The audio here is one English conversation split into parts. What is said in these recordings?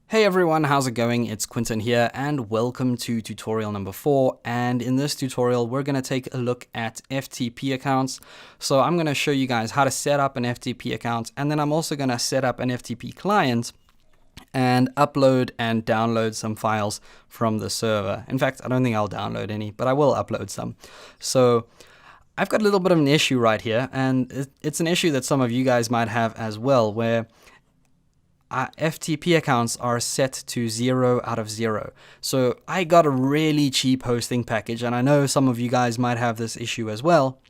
Hey everyone, how's it going? It's Quinton here and welcome to tutorial number 4. And in this tutorial, we're going to take a look at FTP accounts. So I'm going to show you guys how to set up an FTP account, and then I'm also going to set up an FTP client and upload and download some files from the server. In fact, I don't think I'll download any, but I will upload some. So I've got a little bit of an issue right here, and it's an issue that some of you guys might have as well, where FTP accounts are set to 0 out of 0. So I got a really cheap hosting package, and I know some of you guys might have this issue as well,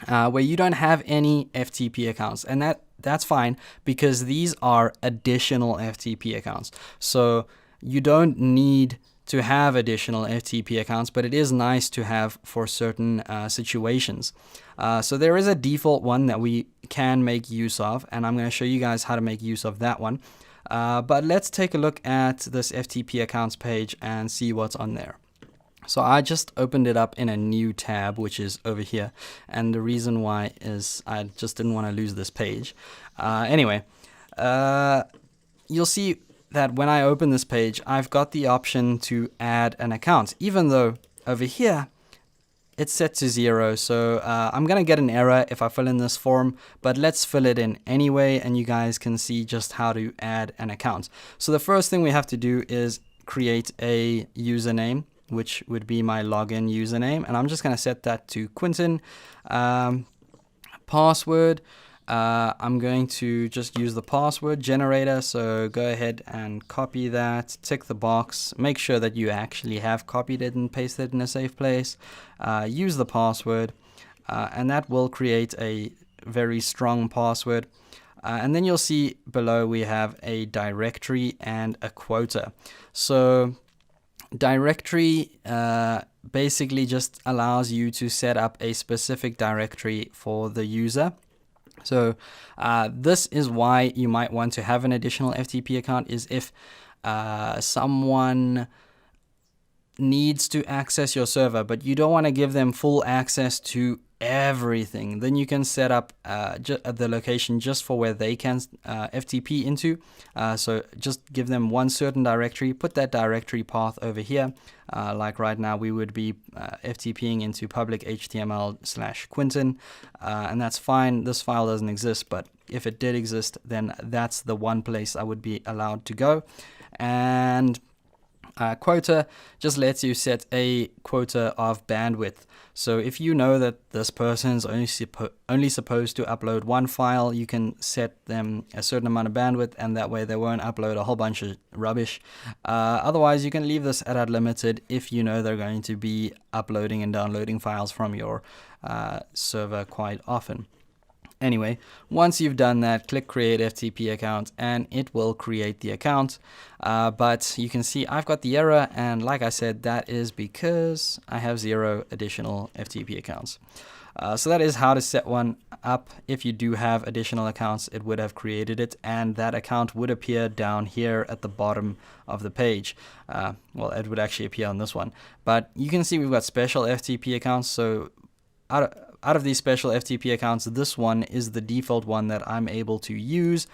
where you don't have any FTP accounts, and that's fine because these are additional FTP accounts. So you don't need to have additional FTP accounts, but it is nice to have for certain situations. So there is a default one that we can make use of, and I'm going to show you guys how to make use of that one. But let's take a look at this FTP accounts page and see what's on there. So I just opened it up in a new tab, which is over here. And the reason why is I just didn't want to lose this page. Anyway, you'll see that when I open this page, I've got the option to add an account, even though over here, it's set to 0, so I'm going to get an error if I fill in this form, but let's fill it in anyway, and you guys can see just how to add an account. So the first thing we have to do is create a username, which would be my login username, and I'm just going to set that to Quinton. Password, I'm going to just use the password generator, so go ahead and copy that, tick the box, make sure that you actually have copied it and pasted it in a safe place, use the password, and that will create a very strong password. And then you'll see below we have a directory and a quota. So directory basically just allows you to set up a specific directory for the user. So this is why you might want to have an additional FTP account, is if someone needs to access your server, but you don't want to give them full access to everything, then you can set up the location just for where they can FTP into. So just give them one certain directory, put that directory path over here. Like right now, we would be FTPing into public HTML/Quinton, and that's fine. This file doesn't exist, but if it did exist, then that's the one place I would be allowed to go. And quota just lets you set a quota of bandwidth. So if you know that this person is only supposed to upload one file, you can set them a certain amount of bandwidth, and that way they won't upload a whole bunch of rubbish. Otherwise, you can leave this at unlimited if you know they're going to be uploading and downloading files from your server quite often. Anyway, once you've done that, click Create FTP Account, and it will create the account. But you can see I've got the error, and like I said, that is because I have 0 additional FTP accounts. So that is how to set one up. If you do have additional accounts, it would have created it, and that account would appear down here at the bottom of the page. Well, it would actually appear on this one. But you can see we've got special FTP accounts, so out of these special FTP accounts, this one is the default one that I'm able to use.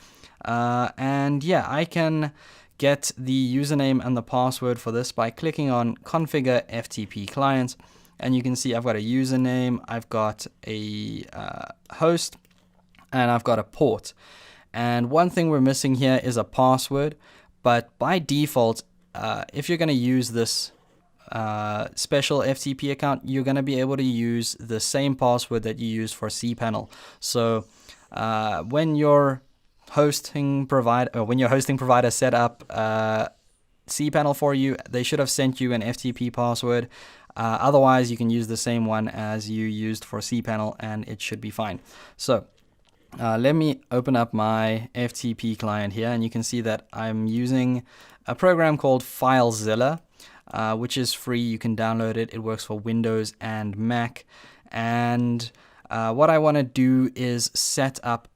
And yeah, I can get the username and the password for this by clicking on Configure FTP Client. And you can see I've got a username, I've got a host, and I've got a port. And one thing we're missing here is a password. But by default, if you're going to use this special FTP account, you're going to be able to use the same password that you use for cPanel. So when your hosting provider set up cPanel for you, they should have sent you an FTP password. Otherwise, you can use the same one as you used for cPanel, and it should be fine. So let me open up my FTP client here, and you can see that I'm using a program called FileZilla, which is free. You can download it. It works for Windows and Mac. And what I want to do is set up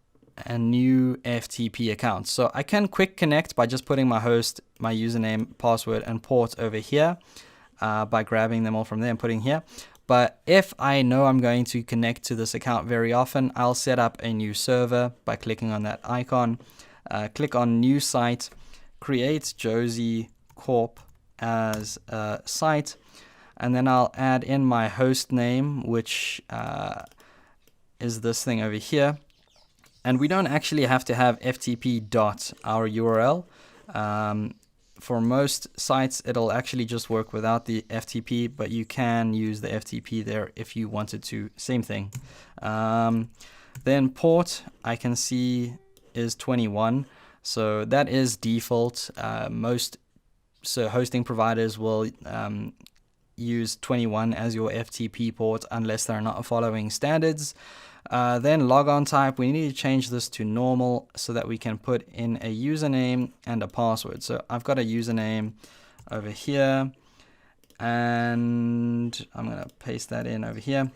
a new FTP account. So I can quick connect by just putting my host, my username, password, and port over here by grabbing them all from there and putting here. But if I know I'm going to connect to this account very often, I'll set up a new server by clicking on that icon, click on new site, create Josie Corp as a site, and then I'll add in my host name, which is this thing over here. And we don't actually have to have ftp dot our URL. For most sites, it'll actually just work without the FTP, but you can use the FTP there if you wanted to. Same thing. Then port, I can see, is 21. So that is default. Most hosting providers will use 21 as your FTP port unless they're not following standards. Then logon type, we need to change this to normal so that we can put in a username and a password. So I've got a username over here, and I'm going to paste that in over here.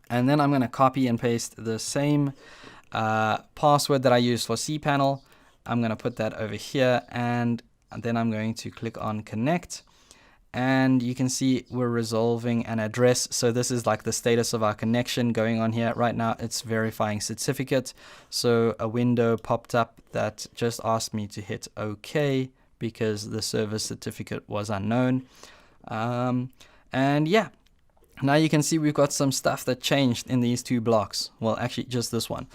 And then I'm going to copy and paste the same password that I used for cPanel. I'm going to put that over here, and then I'm going to click on connect. And you can see we're resolving an address. So this is like the status of our connection going on here. Right now it's verifying certificate. So a window popped up that just asked me to hit OK because the service certificate was unknown. And yeah, now you can see we've got some stuff that changed in these two blocks. Well, actually just this one.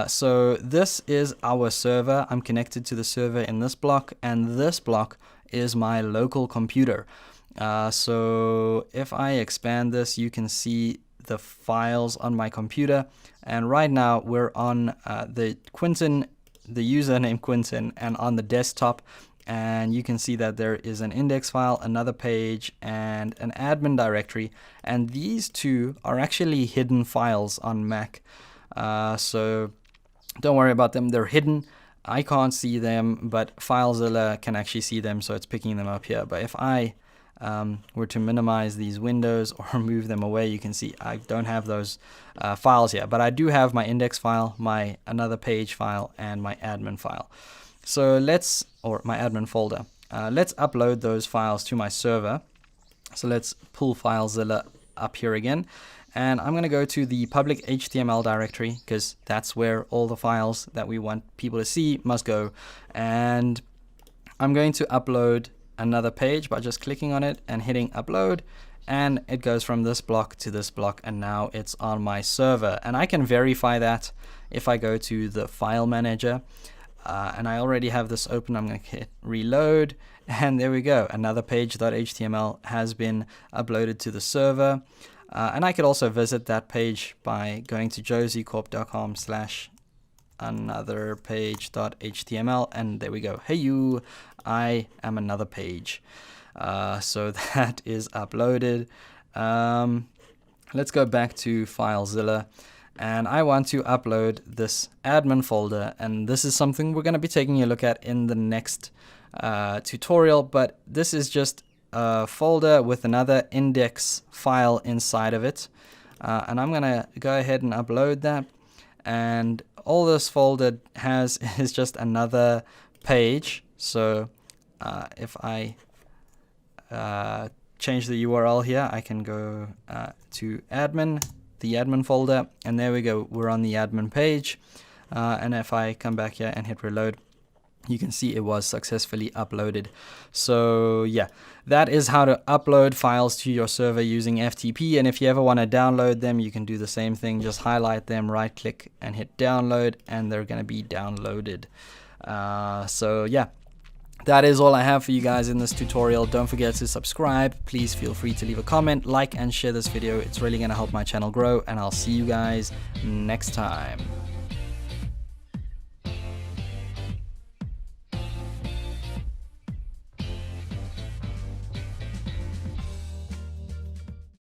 So this is our server. I'm connected to the server in this block, and this block is my local computer. So if I expand this, you can see the files on my computer, and right now we're on the username Quinton, and on the desktop, and you can see that there is an index file, another page, and an admin directory, and these two are actually hidden files on Mac. So don't worry about them, they're hidden. I can't see them, but FileZilla can actually see them, so it's picking them up here. But if I were to minimize these windows or move them away, you can see I don't have those files here, but I do have my index file, my another page file, and my admin file. So my admin folder. Let's upload those files to my server. So let's pull FileZilla up here again. And I'm going to go to the public HTML directory because that's where all the files that we want people to see must go. And I'm going to upload another page by just clicking on it and hitting upload. And it goes from this block to this block, and now it's on my server. And I can verify that if I go to the file manager. And I already have this open. I'm going to hit reload. And there we go. Another page.html has been uploaded to the server. And I could also visit that page by going to josiecorp.com/anotherpage.html, and there we go. Hey you, I am another page. So that is uploaded. Let's go back to FileZilla, and I want to upload this admin folder, and this is something we're going to be taking a look at in the next tutorial, but this is just a folder with another index file inside of it, and I'm gonna go ahead and upload that. And all this folder has is just another page. So if I change the URL here, I can go to admin, the admin folder, and there we go, we're on the admin page. And if I come back here and hit reload, you can see it was successfully uploaded. So yeah, that is how to upload files to your server using FTP. And if you ever want to download them, you can do the same thing. Just highlight them, right click, and hit download, and they're going to be downloaded. So yeah, that is all I have for you guys in this tutorial. Don't forget to subscribe. Please feel free to leave a comment, like, and share this video. It's really going to help my channel grow, and I'll see you guys next time.